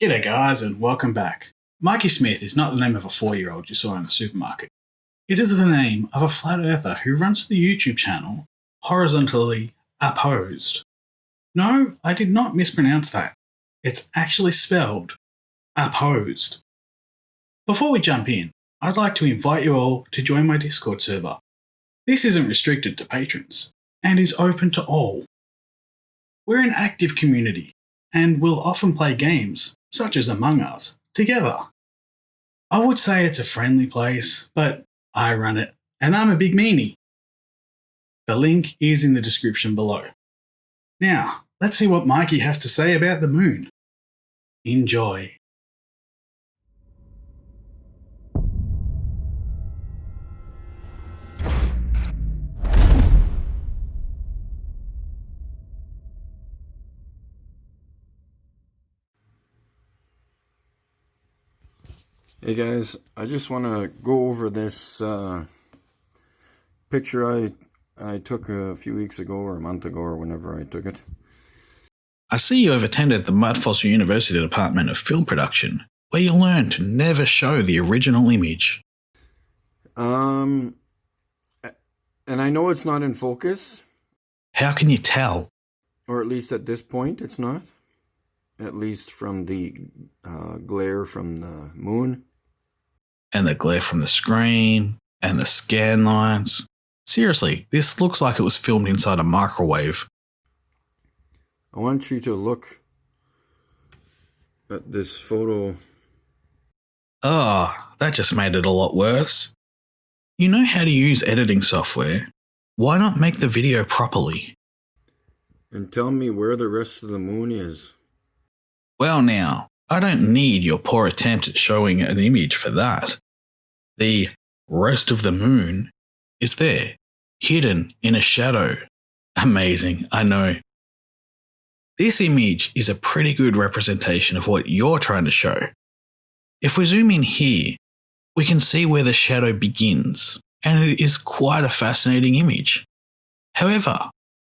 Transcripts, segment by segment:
G'day guys and welcome back. Mikey Smith is not the name of a 4-year-old you saw in the supermarket. It is the name of a flat earther who runs the YouTube channel horizontally Appozed. No, I did not mispronounce that. It's actually spelled Appozed. Before we jump in, I'd like to invite you all to join my Discord server. This isn't restricted to patrons and is open to all. We're an active community and will often play games, such as Among Us, together. I would say it's a friendly place, but I run it, and I'm a big meanie. The link is in the description below. Now, let's see what Mikey has to say about the moon. Enjoy. Hey guys, I just want to go over this picture I took a few weeks ago or a month ago or whenever I took it. I see you have attended the Mud Fossil University Department of Film Production, where you learn to never show the original image. And I know it's not in focus. How can you tell? Or at least at this point it's not. At least from the glare from the moon. And the glare from the screen, and the scan lines. Seriously, this looks like it was filmed inside a microwave. I want you to look at this photo. Oh, that just made it a lot worse. You know how to use editing software. Why not make the video properly? And tell me where the rest of the moon is. Well now, I don't need your poor attempt at showing an image for that. The rest of the moon is there, hidden in a shadow. Amazing, I know. This image is a pretty good representation of what you're trying to show. If we zoom in here, we can see where the shadow begins, and it is quite a fascinating image. However,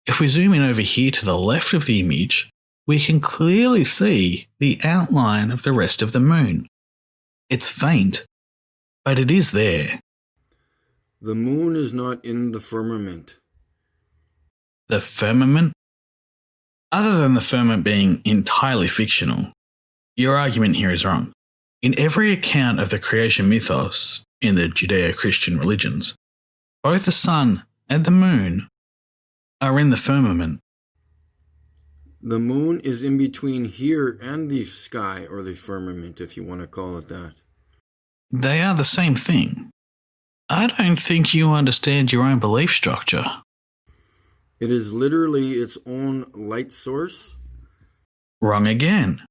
if we zoom in over here to the left of the image, we can clearly see the outline of the rest of the moon. It's faint, but it is there. The moon is not in the firmament. The firmament? Other than the firmament being entirely fictional, your argument here is wrong. In every account of the creation mythos in the Judeo-Christian religions, both the sun and the moon are in the firmament. The moon is in between here and the sky, or the firmament, if you want to call it that. They are the same thing. I don't think you understand your own belief structure. It is literally its own light source. Wrong again.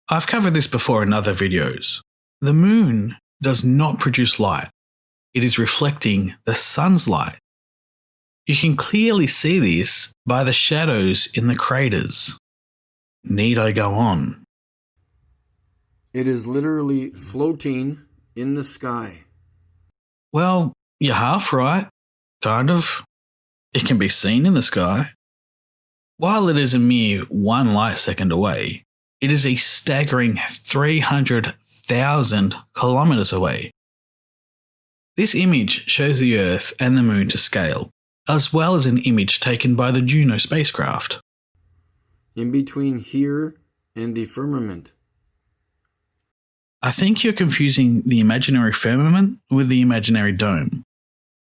I've covered this before in other videos. The moon does not produce light. It is reflecting the sun's light. You can clearly see this by the shadows in the craters. Need I go on? It is literally floating in the sky. Well, you're half right. Kind of. It can be seen in the sky. While it is a mere 1 light second away, it is a staggering 300,000 kilometers away. This image shows the Earth and the moon to scale, as well as an image taken by the Juno spacecraft. In between here and the firmament. I think you're confusing the imaginary firmament with the imaginary dome.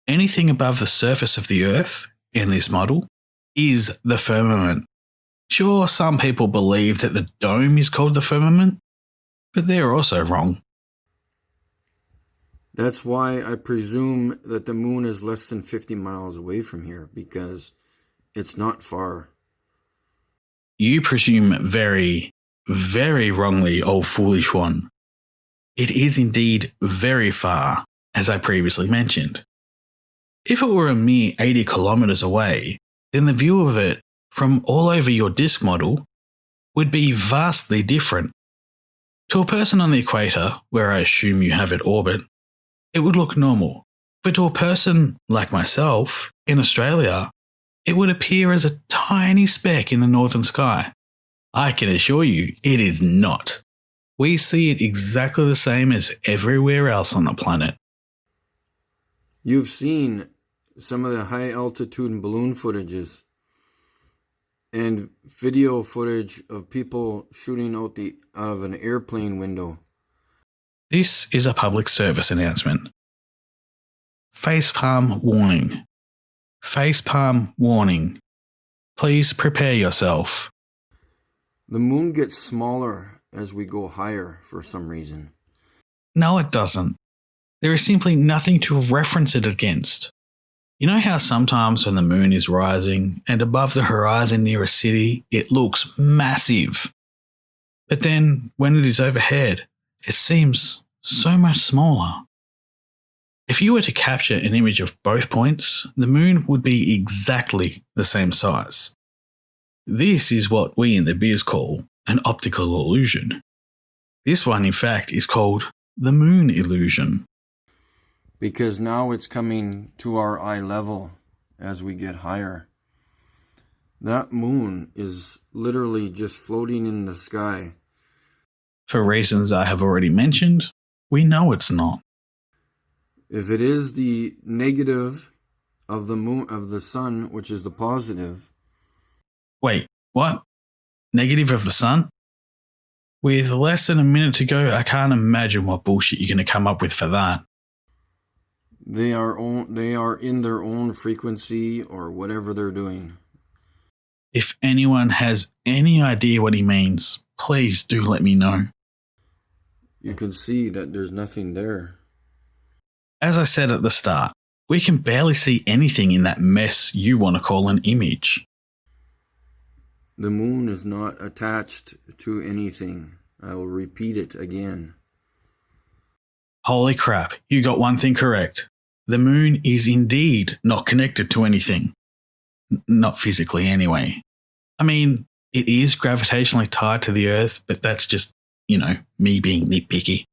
Anything above the surface of the Earth, in this model, is the firmament. Sure, some people believe that the dome is called the firmament, but they're also wrong. That's why I presume that the moon is less than 50 miles away from here, because it's not far. You presume very, very wrongly, old foolish one. It is indeed very far, as I previously mentioned. If it were a mere 80 kilometers away, then the view of it from all over your disk model would be vastly different. To a person on the equator, where I assume you have it orbit, it would look normal. But to a person like myself in Australia, it would appear as a tiny speck in the northern sky. I can assure you it is not. We see it exactly the same as everywhere else on the planet. You've seen some of the high altitude balloon footages and video footage of people shooting out of an airplane window. This is a public service announcement. Facepalm warning. Facepalm warning. Please prepare yourself. The moon gets smaller as we go higher for some reason. No, it doesn't. There is simply nothing to reference it against. You know how sometimes when the moon is rising and above the horizon near a city, it looks massive. But then when it is overhead, it seems so much smaller. If you were to capture an image of both points, the moon would be exactly the same size. This is what we in the biz call an optical illusion. This one, in fact, is called the moon illusion. Because now it's coming to our eye level as we get higher. That moon is literally just floating in the sky. For reasons I have already mentioned, we know it's not. If it is the negative of the moon of the sun, which is the positive. Wait, what? Negative of the sun? With less than a minute to go, I can't imagine what bullshit you're going to come up with for that. They are in their own frequency or whatever they're doing. If anyone has any idea what he means, please do let me know. You can see that there's nothing there. As I said at the start, we can barely see anything in that mess you want to call an image. The moon is not attached to anything. I will repeat it again. Holy crap, you got one thing correct. The moon is indeed not connected to anything. Not physically, anyway. I mean, it is gravitationally tied to the Earth, but that's just, me being nitpicky.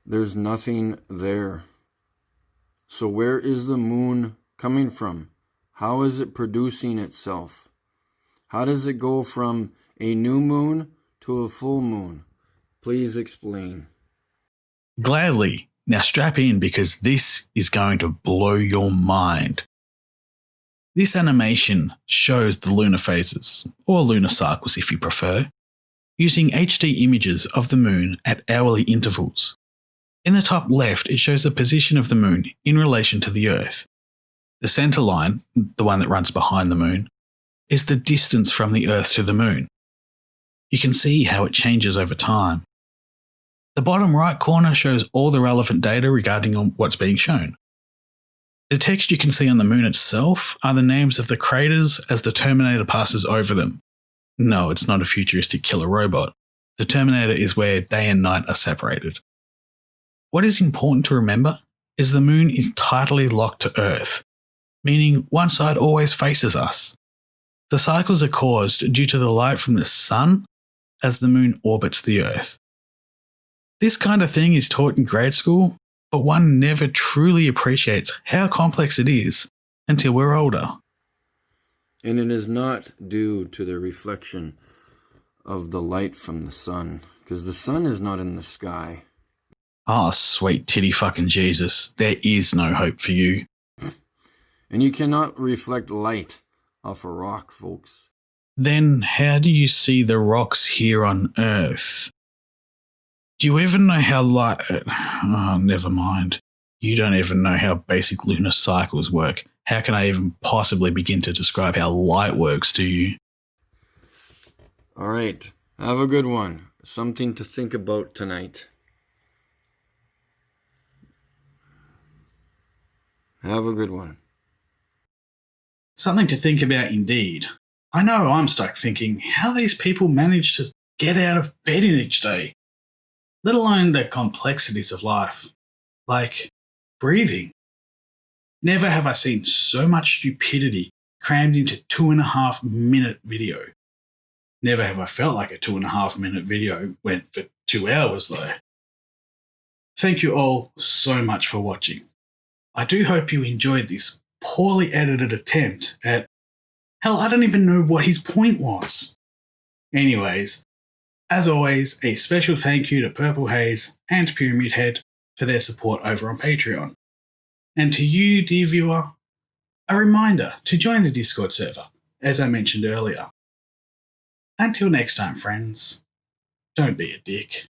There's nothing there. So where is the moon coming from? How is it producing itself? How does it go from a new moon to a full moon? Please explain. Gladly. Now strap in because this is going to blow your mind. This animation shows the lunar phases, or lunar cycles if you prefer, using HD images of the moon at hourly intervals. In the top left, it shows the position of the moon in relation to the Earth. The center line, the one that runs behind the moon, is the distance from the Earth to the moon. You can see how it changes over time. The bottom right corner shows all the relevant data regarding what's being shown. The text you can see on the moon itself are the names of the craters as the Terminator passes over them. No, it's not a futuristic killer robot. The Terminator is where day and night are separated. What is important to remember is the moon is tightly locked to Earth, meaning one side always faces us. The cycles are caused due to the light from the sun as the moon orbits the Earth. This kind of thing is taught in grade school, but one never truly appreciates how complex it is until we're older. And it is not due to the reflection of the light from the sun, because the sun is not in the sky. Oh, sweet titty fucking Jesus, there is no hope for you. And you cannot reflect light off a rock, folks. Then how do you see the rocks here on Earth? Do you even know how light... Oh, never mind. You don't even know how basic lunar cycles work. How can I even possibly begin to describe how light works to you? All right. Have a good one. Something to think about tonight. Have a good one. Something to think about indeed. I know I'm stuck thinking how these people manage to get out of bed each day, let alone the complexities of life, like breathing. Never have I seen so much stupidity crammed into 2.5 minute video. Never have I felt like a 2.5 minute video went for 2 hours though. Thank you all so much for watching. I do hope you enjoyed this poorly edited attempt at, hell, I don't even know what his point was. Anyways, As always, a special thank you to Purple Haze and Pyramid Head for their support over on Patreon. And to you, dear viewer, a reminder to join the Discord server, as I mentioned earlier. Until next time, friends, don't be a dick.